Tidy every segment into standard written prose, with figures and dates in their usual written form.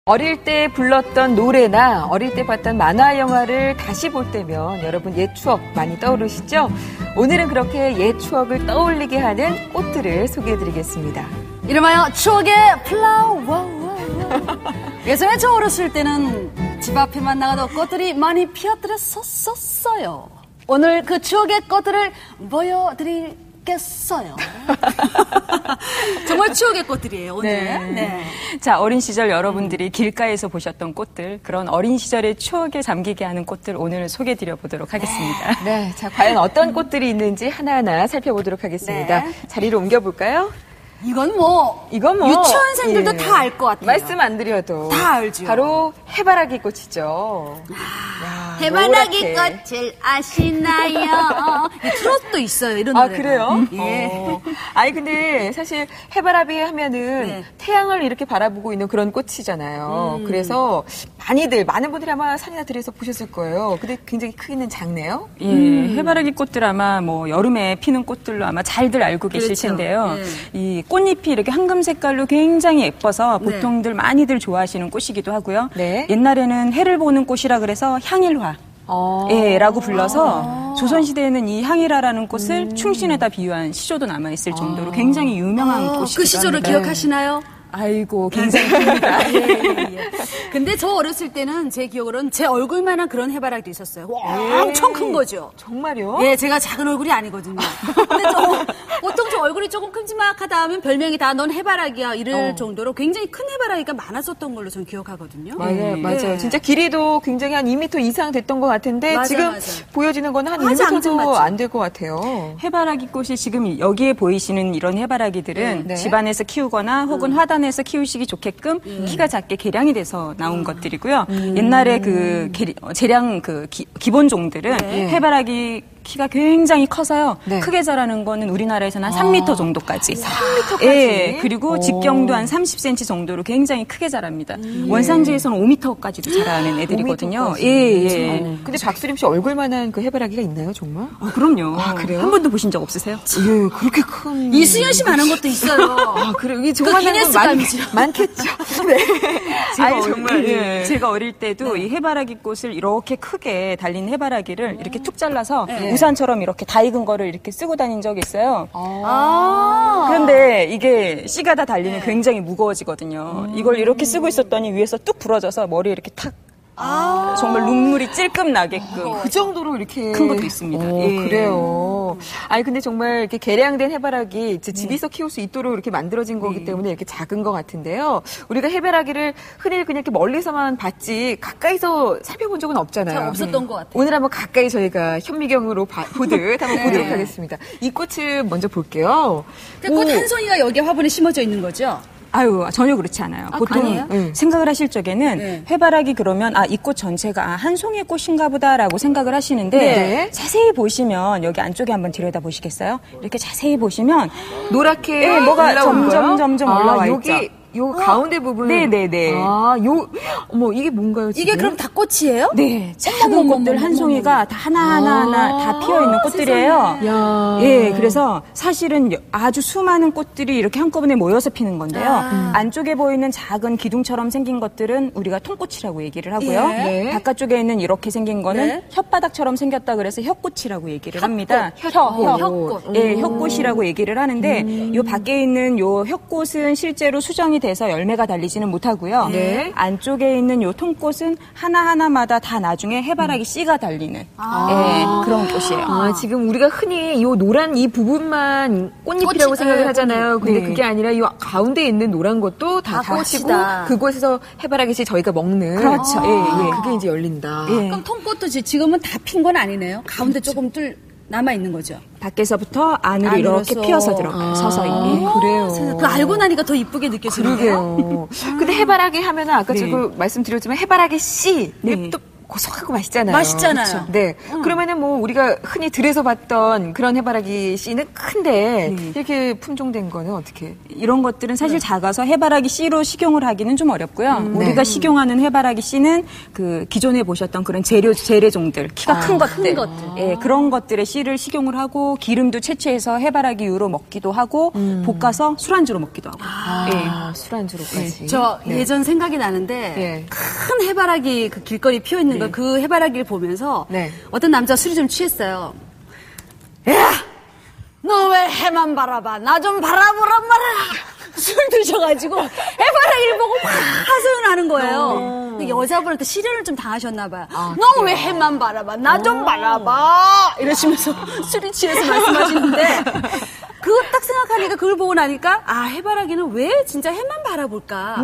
어릴 때 불렀던 노래나 어릴 때 봤던 만화 영화를 다시 볼 때면 여러분 옛 추억 많이 떠오르시죠? 오늘은 그렇게 옛 추억을 떠올리게 하는 꽃들을 소개해드리겠습니다. 이름하여 추억의 플라워. 예전에 저 어렸을 때는 집 앞에만 나가도 꽃들이 많이 피어들었었어요. 오늘 그 추억의 꽃들을 보여드리겠어요. 정말 추억의 꽃들이에요, 오늘. 네. 자, 어린 시절 여러분들이 길가에서 보셨던 꽃들, 그런 어린 시절의 추억에 잠기게 하는 꽃들 오늘 소개해드려 보도록 하겠습니다. 네, 자, 과연 어떤 꽃들이 있는지 하나하나 살펴보도록 하겠습니다. 네. 자리로 옮겨볼까요? 이건 뭐 유치원생들도 다 알 것 같아요. 말씀 안 드려도 다 알죠. 바로 해바라기 꽃이죠. 해바라기 꽃을 아시나요? 트롯도 있어요, 이런 노래. 아, 그래요? 예. 아니, 근데 사실 해바라기 하면은 네. 태양을 이렇게 바라보고 있는 그런 꽃이잖아요. 그래서 많은 분들이 아마 산이나 들에서 보셨을 거예요. 근데 굉장히 크기는 작네요. 예, 해바라기 꽃들 아마 뭐 여름에 피는 꽃들로 아마 잘들 알고 계실 그렇죠. 텐데요. 네. 이 꽃잎이 이렇게 황금 색깔로 굉장히 예뻐서 보통들 많이들 좋아하시는 꽃이기도 하고요. 네. 옛날에는 해를 보는 꽃이라 그래서 향일화. 라고 불러서 조선시대에는 이 향일화라는 꽃을 충신에다 비유한 시조도 남아있을 정도로 굉장히 유명한 꽃이기도 그 시절을 합니다. 기억하시나요? 아이고, 굉장히 큽니다. 예. 근데 저 어렸을 때는 제 기억으로는 제 얼굴만한 그런 해바라기도 있었어요. 와, 엄청 큰 거죠. 정말요? 예, 제가 작은 얼굴이 아니거든요. 근데 보통 저 얼굴이 조금 큼지막하다 하면 별명이 다 넌 해바라기야 이럴 정도로 굉장히 큰 해바라기가 많았었던 걸로 전 기억하거든요. 맞아요. 진짜 길이도 굉장히 한 2m 이상 됐던 것 같은데 지금 보여지는 건 한 1m도 안 될 것 같아요. 해바라기 꽃이 지금 여기에 보이시는 이런 해바라기들은 집안에서 키우거나 혹은 화단에서 키우시기 좋게끔 키가 작게 개량이 돼서 나온 것들이고요. 옛날에 그 재량 기본 종들은 해바라기 키가 굉장히 커서요. 크게 자라는 거는 우리나라에서는 한 3m 정도까지. 3m까지? 예. 그리고 직경도 한 30cm 정도로 굉장히 크게 자랍니다. 원산지에서는 5m까지도 자라는 애들이거든요. 5m까지. 예. 근데 박수림 씨 얼굴만한 그 해바라기가 있나요, 정말? 그럼요. 그래요? 한 번도 보신 적 없으세요? 예, 그렇게 큰. 이수연 씨 많은 것도 있어요. 그래요? 이게 정말 많겠죠. 네. 제가 어릴 때도 이 해바라기 꽃을 이렇게 크게 달린 해바라기를 이렇게 툭 잘라서 우산처럼 이렇게 다 익은 거를 이렇게 쓰고 다닌 적이 있어요. 그런데 이게 씨가 다 달리면 굉장히 무거워지거든요. 이걸 이렇게 쓰고 있었더니 위에서 뚝 부러져서 머리에 이렇게 탁 정말 눈물이 찔끔 나게끔 그 정도로 이렇게 큰 것도 있습니다. 그래요. 아니 근데 정말 이렇게 개량된 해바라기 집에서 키울 수 있도록 이렇게 만들어진 거기 때문에 이렇게 작은 것 같은데요. 우리가 해바라기를 흔히 그냥 이렇게 멀리서만 봤지 가까이서 살펴본 적은 없잖아요. 잘 없었던 것 같아요. 오늘 한번 가까이 저희가 현미경으로 보듯 한번 보도록 하겠습니다. 이 꽃을 먼저 볼게요. 꽃 한 송이가 여기 화분에 심어져 있는 거죠? 아유, 전혀 그렇지 않아요. 보통 생각을 하실 적에는 해바라기 그러면 이 꽃 전체가 한 송이의 꽃인가 보다라고 생각을 하시는데 자세히 보시면 여기 안쪽에 한번 들여다 보시겠어요? 이렇게 자세히 보시면 노랗게 뭐가 점점 올라와 있죠. 요 가운데 부분. 네네네. 어머, 이게 뭔가요, 지금? 이게 그럼 다 꽃이에요? 네. 작은 꽃들 한 송이가 다 하나하나 다 피어 있는 꽃들이에요. 예, 그래서 사실은 아주 수많은 꽃들이 이렇게 한꺼번에 모여서 피는 건데요. 안쪽에 보이는 작은 기둥처럼 생긴 것들은 우리가 통꽃이라고 얘기를 하고요. 바깥쪽에 있는 이렇게 생긴 거는 혓바닥처럼 생겼다 그래서 혓꽃이라고 얘기를 합니다. 혓꽃. 예, 혓꽃이라고 얘기를 하는데 요 밖에 있는 요 혓꽃은 실제로 수정이 돼서 열매가 달리지는 못하고요. 안쪽에 있는 요 통꽃은 하나하나마다 다 나중에 해바라기 씨가 달리는 그런 꽃이에요. 지금 우리가 흔히 요 노란 이 부분만 꽃잎이라고 생각을 하잖아요. 근데 그게 아니라 이 가운데 있는 노란 것도 다 꽃이고 그곳에서 해바라기 씨 저희가 먹는. 그렇죠. 그게 이제 열린다. 그럼 통꽃도 지금은 다 핀 건 아니네요. 가운데 조금 남아 있는 거죠. 밖에서부터 안으로 이렇게 피어서 들어가요. 그래요. 그 알고 나니까 더 이쁘게 느껴지네요. 그러게요. 근데 해바라기 하면은 아까 제가 말씀드렸지만 해바라기 씨. 또 고소하고 맛있잖아요. 맛있잖아요. 그쵸? 네. 그러면은 뭐 우리가 흔히 들에서 봤던 그런 해바라기 씨는 큰데 이렇게 품종된 거는 어떻게? 이런 것들은 사실 작아서 해바라기 씨로 식용을 하기는 좀 어렵고요. 우리가 식용하는 해바라기 씨는 그 기존에 보셨던 그런 재래종들, 키가 큰 것들, 예, 그런 것들의 씨를 식용을 하고 기름도 채취해서 해바라기유로 먹기도 하고 볶아서 술안주로 먹기도 하고. 예. 술안주로까지. 저 예전 생각이 나는데 큰 해바라기 그 길거리 피어 있는 거 그 해바라기를 보면서 어떤 남자 술이 좀 취했어요. 야, 너 왜 해만 바라봐? 나 좀 바라보란 말이야. 술 드셔가지고 해바라기를 보고 막 하소연 하는 거예요. 근데 여자분한테 시련을 좀 당하셨나 봐요. 너 왜 해만 바라봐? 나 좀 바라봐. 이러시면서 술이 취해서 말씀하시는데 그거 딱 생각하니까 그걸 보고 나니까 아 해바라기는 왜 진짜 해만 바라볼까?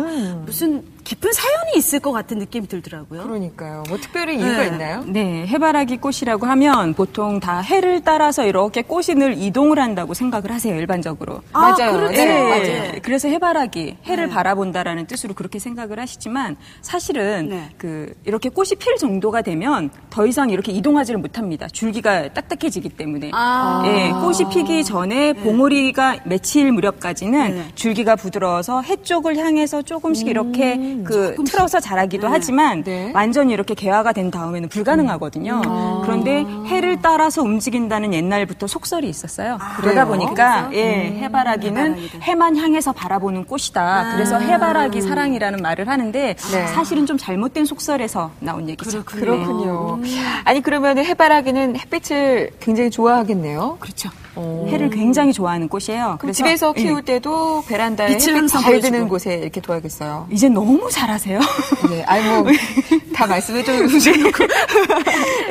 무슨 깊은 사연이 있을 것 같은 느낌이 들더라고요. 그러니까요. 뭐 특별히 이유가 있나요? 네, 해바라기 꽃이라고 하면 보통 다 해를 따라서 이렇게 꽃이 늘 이동을 한다고 생각을 하세요, 일반적으로. 맞아요. 그렇죠. 네, 맞아요. 그래서 해바라기, 해를 바라본다라는 뜻으로 그렇게 생각을 하시지만 사실은 그 이렇게 꽃이 필 정도가 되면 더 이상 이렇게 이동하지를 못합니다. 줄기가 딱딱해지기 때문에. 예, 꽃이 피기 전에 봉오리가 맺힐 무렵까지는 줄기가 부드러워서 해 쪽을 향해서 조금씩 이렇게 그 틀어서 자라기도 하지만 완전히 이렇게 개화가 된 다음에는 불가능하거든요. 그런데 해를 따라서 움직인다는 옛날부터 속설이 있었어요. 그러다 보니까 해바라기는 해만 향해서 바라보는 꽃이다. 그래서 해바라기 사랑이라는 말을 하는데 사실은 좀 잘못된 속설에서 나온 얘기죠. 그렇군요. 아니 그러면 해바라기는 햇빛을 굉장히 좋아하겠네요. 그렇죠. 해를 굉장히 좋아하는 꽃이에요. 그래서 집에서 키울 때도 베란다에 햇빛 잘 드는 곳에 이렇게 둬야겠어요. 이제 너무 잘하세요. 네, 아니 뭐 다 말씀해 주셔놓고.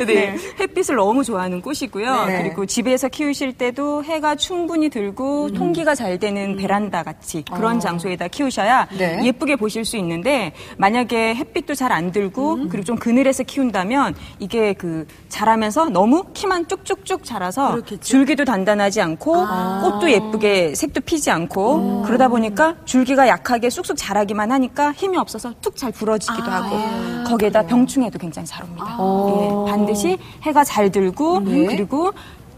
네, 햇빛을 너무 좋아하는 꽃이고요. 그리고 집에서 키우실 때도 해가 충분히 들고 통기가 잘 되는 베란다 같이 그런 장소에다 키우셔야 예쁘게 보실 수 있는데 만약에 햇빛도 잘 안 들고 그리고 좀 그늘에서 키운다면 이게 그 자라면서 너무 키만 쭉쭉쭉 자라서 그렇겠죠. 줄기도 단단하지 않고 꽃도 예쁘게 색도 피지 않고 그러다 보니까 줄기가 약하게 쑥쑥 자라기만 하니까 힘이 없어서 툭 잘 부러지기도 하고 거기에다 병충해도 굉장히 잘 옵니다. 예, 반드시 해가 잘 들고 그리고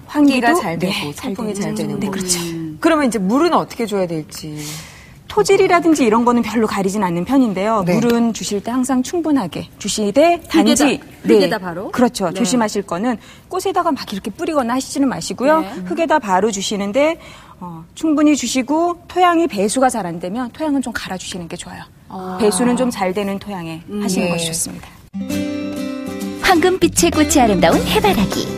환기가 잘 되고 살풍이 잘 되는 곳. 그렇죠. 그러면 이제 물은 어떻게 줘야 될지. 토질이라든지 이런 거는 별로 가리진 않는 편인데요. 물은 주실 때 항상 충분하게 주시되 단지 흙에다 바로? 그렇죠. 조심하실 거는 꽃에다가 막 이렇게 뿌리거나 하시지는 마시고요. 흙에다 바로 주시는데 충분히 주시고 토양이 배수가 잘 안 되면 토양은 좀 갈아주시는 게 좋아요. 배수는 좀 잘 되는 토양에 하시는 것이 좋습니다. 황금빛의 꽃이 아름다운 해바라기.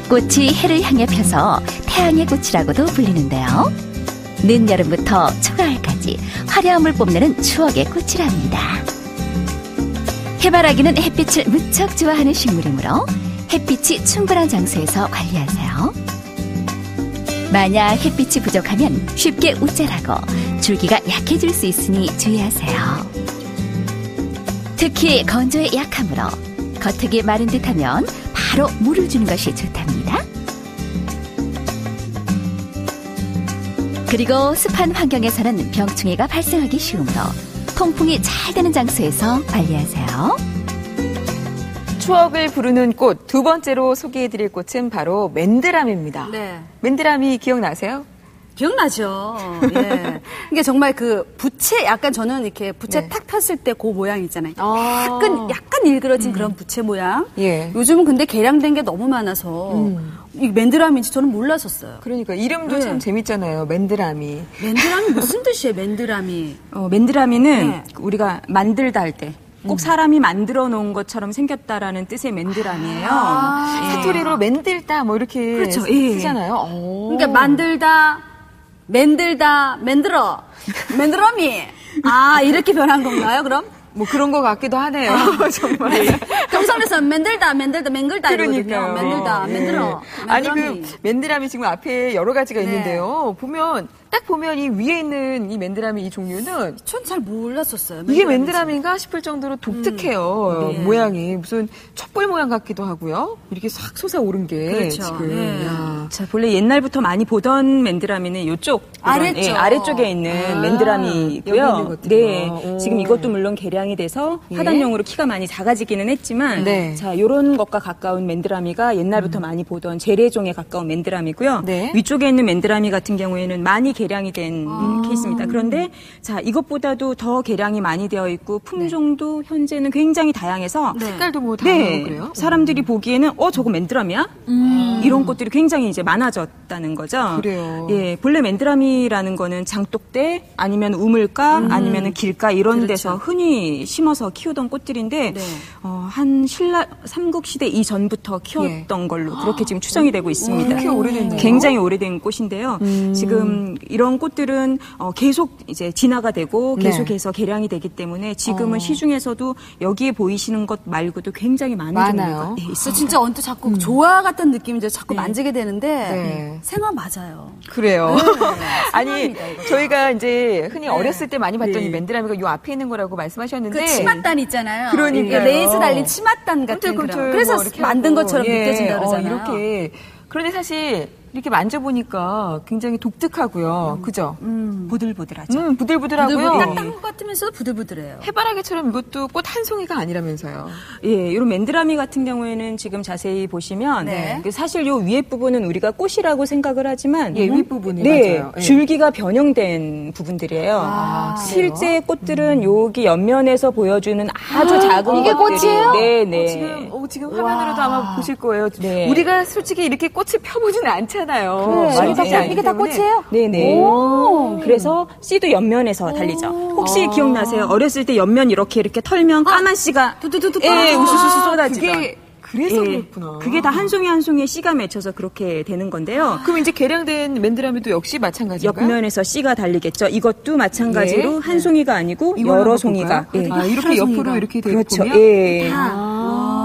꽃이 해를 향해 펴서 태양의 꽃이라고도 불리는데요. 늦여름부터 초가을까지 화려함을 뽐내는 추억의 꽃이랍니다. 해바라기는 햇빛을 무척 좋아하는 식물이므로 햇빛이 충분한 장소에서 관리하세요. 만약 햇빛이 부족하면 쉽게 우짜라고 줄기가 약해질 수 있으니 주의하세요. 특히 건조에 약하므로 겉흙이 마른 듯하면 바로 물을 주는 것이 좋답니다. 그리고 습한 환경에서는 병충해가 발생하기 쉬우므로 통풍이 잘 되는 장소에서 관리하세요. 추억을 부르는 꽃 두 번째로 소개해드릴 꽃은 바로 맨드람입니다. 네. 맨드람이 기억나세요? 기억나죠. 예. 이게 정말 그 부채 약간 저는 이렇게 부채 탁 폈을 때 그 모양 있잖아요. 약간 일그러진 그런 부채 모양. 요즘은 근데 개량된 게 너무 많아서 이 맨드람인지 저는 몰랐었어요. 그러니까 이름도 참 재밌잖아요. 맨드람이. 맨드람이 무슨 뜻이에요? 맨드람이. 맨드라미는 우리가 만들다 할 때. 꼭 사람이 만들어 놓은 것처럼 생겼다라는 뜻의 맨드람이에요. 사투리로 맨들다 뭐 이렇게 쓰잖아요. 그러니까 만들다, 맨들다, 맨드러미. 이렇게 변한 건가요, 그럼? 뭐 그런 것 같기도 하네요. 정말. 경상에서 맨들다, 맹글다 이러거든요. 맨들다, 맨들어. 아니 그 맨드람이 지금 앞에 여러 가지가 있는데요. 보면 딱 보면 이 위에 있는 이 맨드라미 이 종류는 전 잘 몰랐었어요. 이게 맨드라미인가 싶을 정도로 독특해요. 네. 모양이 무슨 촛불 모양 같기도 하고요. 이렇게 싹 솟아오른 게 그렇죠. 지금. 네. 자, 본래 옛날부터 많이 보던 맨드라미는 이쪽 아래쪽에 있는 맨드라미고요. 여기 있는 것들이요. 네, 지금 이것도 물론 개량이 돼서 하단용으로 키가 많이 작아지기는 했지만, 네. 자, 요런 것과 가까운 맨드라미가 옛날부터 많이 보던 재래종에 가까운 맨드라미고요. 네. 위쪽에 있는 맨드라미 같은 경우에는 많이 개량이 된 케이스입니다. 그런데 자, 이것보다도 더 개량이 많이 되어 있고 품종도 현재는 굉장히 다양해서 색깔도 뭐 다양하고 그래요? 사람들이 보기에는 저거 맨드라미야? 이런 꽃들이 굉장히 이제 많아졌다는 거죠. 그래요. 예, 본래 맨드라미라는 거는 장독대 아니면 우물가 아니면 길가 이런 데서 흔히 심어서 키우던 꽃들인데 한 삼국시대 이전부터 키웠던 걸로 그렇게 지금 추정이 되고 있습니다. 그렇게 오래됐네요. 굉장히 오래된 꽃인데요. 지금 이런 꽃들은 계속 이제 진화가 되고 계속해서 개량이 되기 때문에 지금은 시중에서도 여기에 보이시는 것 말고도 굉장히 많은 종류가 있어요. 진짜 언뜻 자꾸 조화 같은 느낌이 자꾸 만지게 되는데 생화 맞아요. 그래요. 네. 아니 저희가 이제 흔히 어렸을 때 많이 봤던 이 맨드라미가 요 앞에 있는 거라고 말씀하셨는데 그 치맛단 있잖아요. 그러니까요. 레이스 달린 치맛단 같은 그런. 그래서 뭐 이렇게 만든 하고, 것처럼 느껴진다 그러잖아요. 이렇게. 그런데 사실 이렇게 만져보니까 굉장히 독특하고요. 그죠? 보들보들하죠. 부들부들하고요. 딱딱한 것 같으면서도 부들부들해요. 해바라기처럼 이것도 꽃 한 송이가 아니라면서요. 예, 이런 맨드라미 같은 경우에는 지금 자세히 보시면 사실 요 위에 부분은 우리가 꽃이라고 생각을 하지만 윗부분이 맞아요. 줄기가 변형된 부분들이에요. 실제 꽃들은 여기 옆면에서 보여주는 아주 작은 이게 것들이 꽃이에요? 네. 지금 화면으로도 아마 보실 거예요. 네. 우리가 솔직히 이렇게 꽃을 펴보지는 않잖아요. 그래, 이게 다 꽃이에요? 네네. 그래서 씨도 옆면에서 달리죠. 혹시 기억나세요? 어렸을 때 옆면 이렇게 털면 까만 씨가 두두두두 우수수수 쏟아지던. 그래서 그렇구나. 그게 다 한 송이 한 송이에 씨가 맺혀서 그렇게 되는 건데요. 그럼 이제 개량된 맨드라미도 역시 마찬가지인가요? 옆면에서 씨가 달리겠죠. 이것도 마찬가지로 한 송이가 아니고 이거 여러 송이가. 이렇게 옆으로 이렇게 되어 그렇죠. 있군요.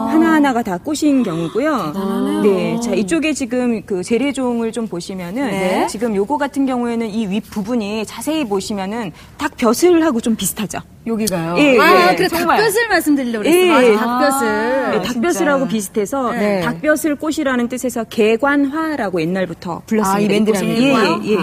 하나하나가 다 꽃인 경우고요. 네, 자 이쪽에 지금 그 재래종을 좀 보시면은 지금 요거 같은 경우에는 이 윗 부분이 자세히 보시면은 닭벼슬하고 좀 비슷하죠. 여기가요. 그래 닭벼슬 말씀드리려고 그랬어요. 닭벼슬. 닭벼슬하고 비슷해서 닭벼슬 꽃이라는 뜻에서 개관화라고 옛날부터 불렀습니다. 이 맨드라미.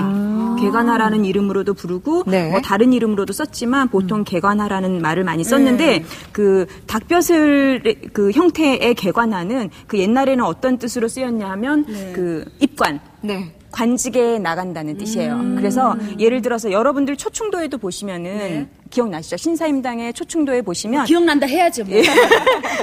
개관화라는 이름으로도 부르고 뭐 다른 이름으로도 썼지만 보통 개관화라는 말을 많이 썼는데 그 닭벼슬 그 형태의 개관화는 그 옛날에는 어떤 뜻으로 쓰였냐 하면 그 입관. 관직에 나간다는 뜻이에요. 그래서 예를 들어서 여러분들 초충도에도 보시면은 기억나시죠? 신사임당의 초충도에 보시면 기억난다 해야죠. 뭐.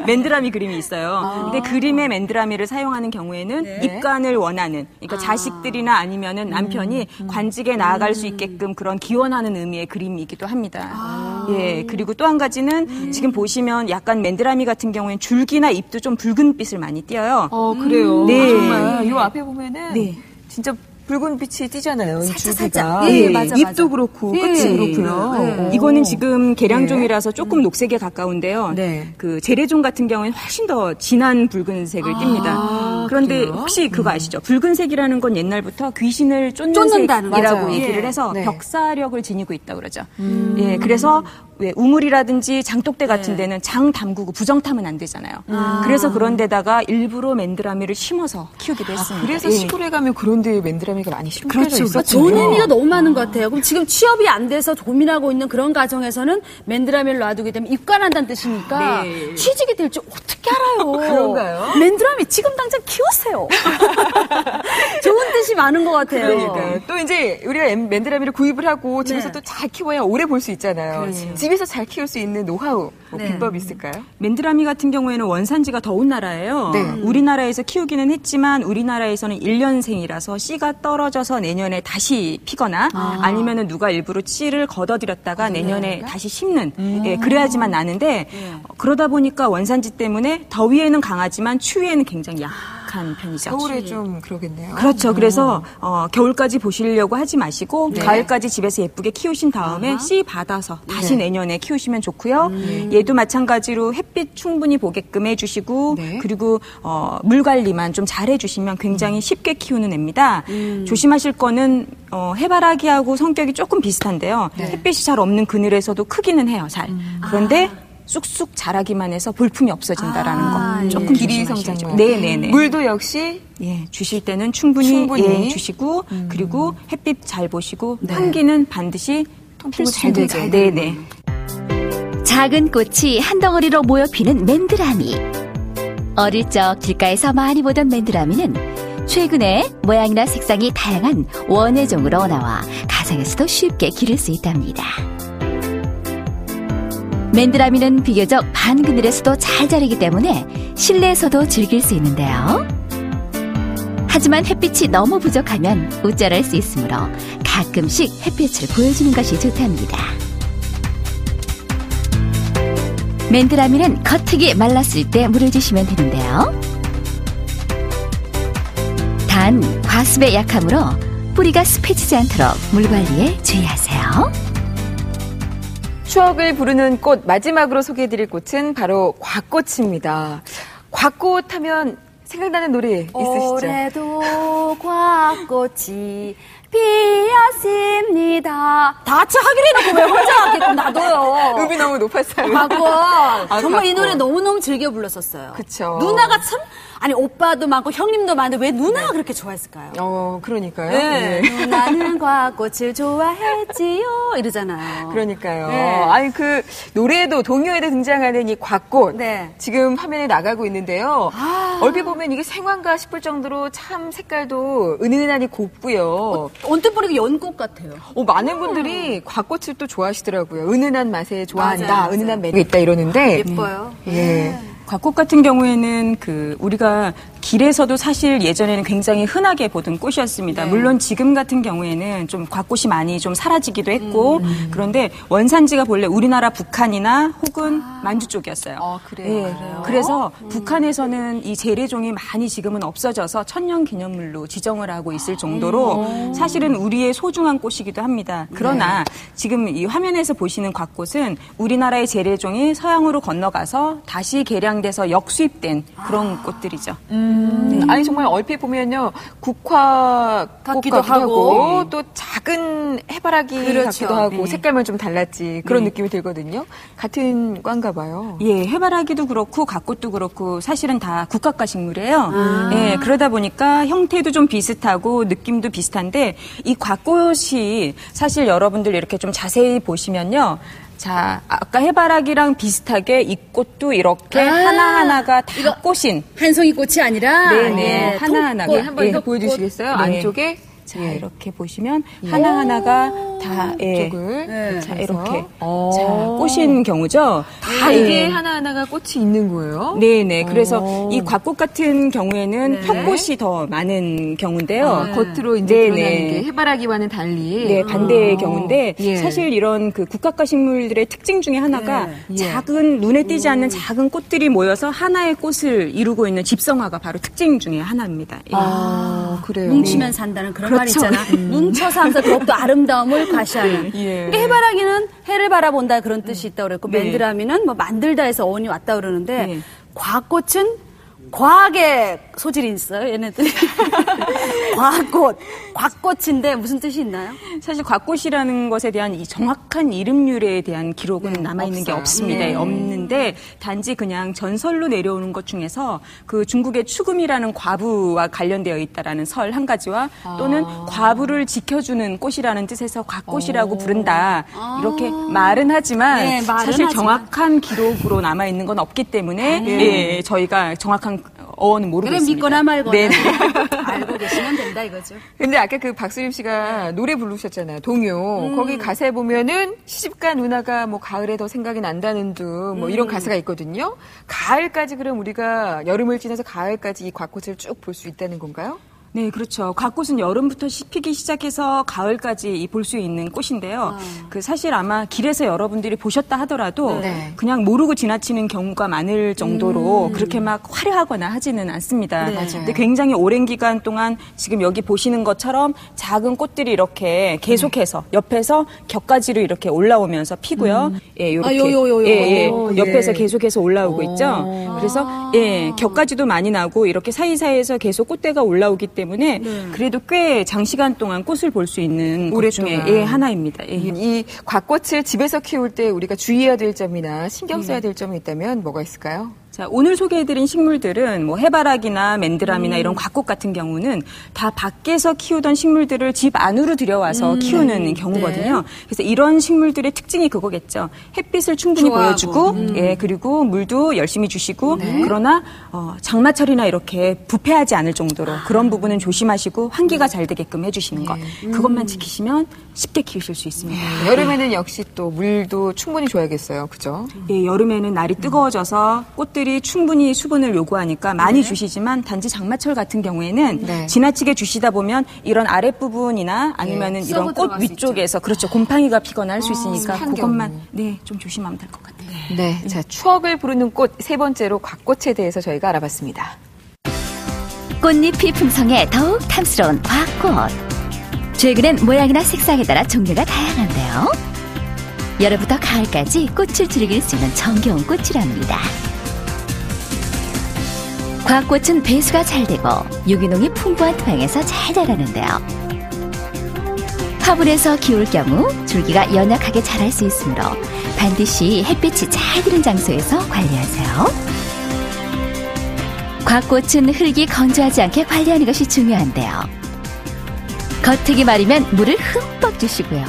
맨드라미 그림이 있어요. 근데 그림의 맨드라미를 사용하는 경우에는 입관을 원하는, 그러니까 자식들이나 아니면은 남편이 관직에 나아갈 수 있게끔 그런 기원하는 의미의 그림이기도 합니다. 예, 그리고 또 한 가지는 지금 보시면 약간 맨드라미 같은 경우에는 줄기나 잎도 좀 붉은빛을 많이 띄어요. 그래요. 정말 요 앞에 보면은 진짜 붉은 빛이 띄잖아요. 살짝. 맞아. 잎도 그렇고 끝이 그렇고요. 이거는 지금 개량종이라서 조금 녹색에 가까운데요. 그 재래종 같은 경우에는 훨씬 더 진한 붉은색을 띱니다. 그런데 그래요? 혹시 그거 아시죠? 붉은색이라는 건 옛날부터 귀신을 쫓는다는 색이라고 얘기를 해서 벽사력을 지니고 있다고 그러죠. 예, 그래서 왜 우물이라든지 장독대 같은 데는 장 담그고 부정타면 안 되잖아요. 그래서 그런 데다가 일부러 맨드라미를 심어서 키우기도 했습니다. 그래서 시골에 가면 그런 데 맨드라미가 많이 심겨져 있었죠. 좋은 의미가 너무 많은 것 같아요. 그럼 지금 취업이 안 돼서 고민하고 있는 그런 가정에서는 맨드라미를 놔두게 되면 입관한다는 뜻이니까 취직이 될지 어떻게 알아요? 그런가요? 맨드라미 지금 당장 키우세요. 좋은 뜻이 많은 것 같아요. 그러니까요. 또 이제 우리가 맨드라미를 구입을 하고 집에서 또 잘 키워야 오래 볼 수 있잖아요. 집에서 잘 키울 수 있는 노하우, 비법 있을까요? 맨드라미 같은 경우에는 원산지가 더운 나라예요. 우리나라에서 키우기는 했지만 우리나라에서는 1년생이라서 씨가 떨어져서 내년에 다시 피거나 아니면은 누가 일부러 씨를 걷어들였다가 내년에 다시 심는 그래야지만 나는데 그러다 보니까 원산지 때문에 더위에는 강하지만 추위에는 굉장히 약합니다. 약한 편이죠. 겨울에 좀 그러겠네요. 그렇죠. 그래서 겨울까지 보시려고 하지 마시고 네. 가을까지 집에서 예쁘게 키우신 다음에 씨 받아서 다시 네. 내년에 키우시면 좋고요. 얘도 마찬가지로 햇빛 충분히 보게끔 해주시고 네. 그리고 물 관리만 좀 잘 해주시면 굉장히 쉽게 키우는 애입니다. 조심하실 거는 해바라기하고 성격이 조금 비슷한데요. 네. 햇빛이 잘 없는 그늘에서도 크기는 해요. 잘. 그런데 쑥쑥 자라기만 해서 볼품이 없어진다라는 거 조금 길이 조심하셔야죠. 성장만. 네네네. 물도 역시 예, 주실 때는 충분히. 예, 주시고 그리고 햇빛 잘 보시고 환기는 반드시 통풍을 잘 되게. 네네. 작은 꽃이 한 덩어리로 모여 피는 맨드라미. 어릴 적 길가에서 많이 보던 맨드라미는 최근에 모양이나 색상이 다양한 원예종으로 나와 가정에서도 쉽게 기를 수 있답니다. 맨드라미는 비교적 반그늘에서도 잘 자라기 때문에 실내에서도 즐길 수 있는데요. 하지만 햇빛이 너무 부족하면 우쭐할 수 있으므로 가끔씩 햇빛을 보여주는 것이 좋답니다. 맨드라미는 겉흙이 말랐을 때 물을 주시면 되는데요. 단 과습에 약하므로 뿌리가 습해지지 않도록 물 관리에 주의하세요. 추억을 부르는 꽃 마지막으로 소개해드릴 꽃은 바로 곽꽃입니다. 곽꽃 하면 생각나는 노래 있으시죠? 올해도 곽꽃이 피었습니다. 다 같이 하기로 해놓고 왜 혼자 하겠고 나도요. 음이 너무 높았어요. 곽꽃. 정말 이 곽꽃. 노래 너무너무 즐겨 불렀었어요. 그쵸. 누나가 참 아니 오빠도 많고 형님도 많은데 왜 누나가 그렇게 좋아했을까요? 그러니까요. 네. 네. 누나는 곽꽃을 좋아했지요 이러잖아요. 그러니까요. 네. 아니 그 노래에도 동요에도 등장하는 이 곽꽃 네. 지금 화면에 나가고 있는데요. 아. 얼핏 보면 이게 생화인가 싶을 정도로 참 색깔도 은은하니 곱고요. 언뜻 보니까 연꽃 같아요. 많은 분들이 곽꽃을 또 좋아하시더라고요. 은은한 맛에 좋아한다, 맞아요. 은은한 매력이 있다 이러는데. 예뻐요. 예. 곽꽃 같은 경우에는 우리가 길에서도 사실 예전에는 굉장히 흔하게 보던 꽃이었습니다. 네. 물론 지금 같은 경우에는 좀 곽꽃이 많이 좀 사라지기도 했고 그런데 원산지가 본래 우리나라 북한이나 혹은 만주 쪽이었어요. 그래요. 예. 그래서 북한에서는 이 재래종이 많이 지금은 없어져서 천년기념물로 지정을 하고 있을 정도로 사실은 우리의 소중한 꽃이기도 합니다. 그러나 지금 이 화면에서 보시는 곽꽃은 우리나라의 재래종이 서양으로 건너가서 다시 개량돼서 역수입된 그런 꽃들이죠. 아니 정말 얼핏 보면요 국화 같기도 꽃 같기도 하고 하고. 또 작은 해바라기 그렇죠. 같기도 하고 네. 색깔만 좀 달랐지 그런 느낌이 들거든요. 같은 과인가 봐요. 예, 해바라기도 그렇고 곽꽃도 그렇고 사실은 다 국화과 식물이에요. 예, 그러다 보니까 형태도 좀 비슷하고 느낌도 비슷한데 이 곽꽃이 사실 여러분들 이렇게 좀 자세히 보시면요. 자, 아까 해바라기랑 비슷하게 이 꽃도 이렇게 하나하나가 다 꽃인. 한 송이 꽃이 아니라 네네. 예, 하나하나가. 꽃 한번 예. 이거 보여주시겠어요? 네. 안쪽에 자, 이렇게 보시면 하나하나가 다, 예. 쪽을 자, 해서. 이렇게. 자, 꽃인 경우죠. 다 이게 하나하나가 꽃이 있는 거예요? 네네. 그래서 이 곽꽃 같은 경우에는 네. 펴꽃이 더 많은 경우인데요. 겉으로 이제 네네. 드러나는 게 해바라기와는 달리. 네, 반대의 경우인데 예. 사실 이런 그 국화과 식물들의 특징 중에 하나가 예. 작은 눈에 띄지 않는 작은 꽃들이 모여서 하나의 꽃을 이루고 있는 집성화가 바로 특징 중에 하나입니다. 예. 그래요. 뭉치면 산다는 그런 말 그렇죠. 있잖아. 뭉쳐서 하면서 더욱더 아름다움을 과시하는. 예. 그러니까 해바라기는 해를 바라본다 그런 뜻이 있다고 그랬고 네. 맨드라미는 뭐 만들다 해서 어원이 왔다 그러는데 네. 곽꽃은 과학의 소질이 있어요, 얘네들이. 곽꽃. 곽꽃인데 무슨 뜻이 있나요? 사실 곽꽃이라는 것에 대한 이 정확한 이름 유래에 대한 기록은 남아있는 게 없습니다. 없는데 단지 그냥 전설로 내려오는 것 중에서 그 중국의 추금이라는 과부와 관련되어 있다라는 설 한 가지와 또는 과부를 지켜주는 꽃이라는 뜻에서 곽꽃이라고 부른다. 이렇게 말은 하지만 네, 말은 사실 하지만. 정확한 기록으로 남아있는 건 없기 때문에 예, 저희가 정확한 어원은 모르고 그래, 있습니다. 믿거나 말거나. 네. 알고 계시면 된다 이거죠. 근데 아까 그 박수림 씨가 노래 부르셨잖아요. 동요. 거기 가사에 보면은 시집간 누나가 뭐 가을에 더 생각이 난다는 둥 뭐 이런 가사가 있거든요. 가을까지 그럼 우리가 여름을 지나서 가을까지 이 곽꽃을 쭉 볼 수 있다는 건가요? 네, 그렇죠. 곽꽃은 여름부터 피기 시작해서 가을까지 볼 수 있는 꽃인데요. 그 사실 아마 길에서 여러분들이 보셨다 하더라도 그냥 모르고 지나치는 경우가 많을 정도로 그렇게 막 화려하거나 하지는 않습니다. 네, 맞아요. 근데 굉장히 오랜 기간 동안 지금 여기 보시는 것처럼 작은 꽃들이 이렇게 계속해서 옆에서 격가지로 이렇게 올라오면서 피고요. 예, 이렇게 옆에서 계속해서 올라오고 있죠. 그래서 격가지도 많이 나고 이렇게 사이사이에서 계속 꽃대가 올라오기 때문에 그래도 꽤 장시간 동안 꽃을 볼 수 있는 꽃 중에 하나입니다. 이 곽꽃을 집에서 키울 때 우리가 주의해야 될 점이나 신경 써야 될 점이 있다면 뭐가 있을까요? 자, 오늘 소개해드린 식물들은 뭐 해바라기나 맨드람이나 이런 곽꽃 같은 경우는 다 밖에서 키우던 식물들을 집 안으로 들여와서 키우는 경우거든요. 그래서 이런 식물들의 특징이 그거겠죠. 햇빛을 충분히 보여주고, 그리고 물도 열심히 주시고, 그러나 장마철이나 이렇게 부패하지 않을 정도로 그런 부분은 조심하시고 환기가 잘 되게끔 해주시는 것. 그것만 지키시면 쉽게 키우실 수 있습니다. 여름에는 역시 또 물도 충분히 줘야겠어요. 그죠? 예, 여름에는 날이 뜨거워져서 꽃들이 충분히 수분을 요구하니까 많이 주시지만 단지 장마철 같은 경우에는 지나치게 주시다 보면 이런 아랫부분이나 아니면은 이런 꽃 위쪽에서 그렇죠. 곰팡이가 피거나 할 수 있으니까 그것만 좀 조심하면 될 것 같아요. 네. 자, 추억을 부르는 꽃 세 번째로 곽꽃에 대해서 저희가 알아봤습니다. 꽃잎이 풍성해 더욱 탐스러운 곽꽃. 최근엔 모양이나 색상에 따라 종류가 다양한데요. 여름부터 가을까지 꽃을 즐길 수 있는 정겨운 꽃이랍니다. 곽꽃은 배수가 잘 되고 유기농이 풍부한 토양에서 잘 자라는데요. 화분에서 키울 경우 줄기가 연약하게 자랄 수 있으므로 반드시 햇빛이 잘 드는 장소에서 관리하세요. 곽꽃은 흙이 건조하지 않게 관리하는 것이 중요한데요. 겉흙이 마르면 물을 흠뻑 주시고요.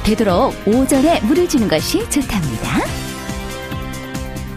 되도록 오전에 물을 주는 것이 좋답니다.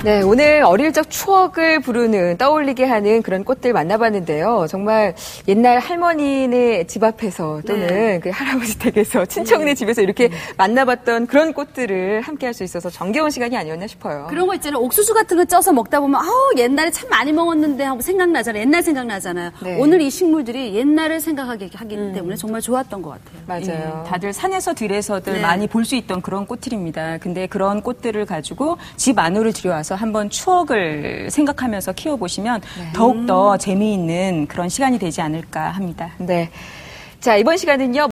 네, 오늘 어릴 적 추억을 부르는, 떠올리게 하는 그런 꽃들 만나봤는데요. 정말 옛날 할머니네 집 앞에서 또는 그 할아버지 댁에서 친척네 집에서 이렇게 만나봤던 그런 꽃들을 함께 할 수 있어서 정겨운 시간이 아니었나 싶어요. 그런 거 있잖아요. 옥수수 같은 거 쪄서 먹다 보면 옛날에 참 많이 먹었는데 하고 생각나잖아요. 옛날 생각나잖아요. 오늘 이 식물들이 옛날을 생각하게 하기 때문에 정말 좋았던 것 같아요. 맞아요. 다들 산에서 들에서들 많이 볼 수 있던 그런 꽃들입니다. 근데 그런 꽃들을 가지고 집 안으로 들여와서 한번 추억을 생각하면서 키워보시면 더욱더 재미있는 그런 시간이 되지 않을까 합니다. 네. 자, 이번 시간은요.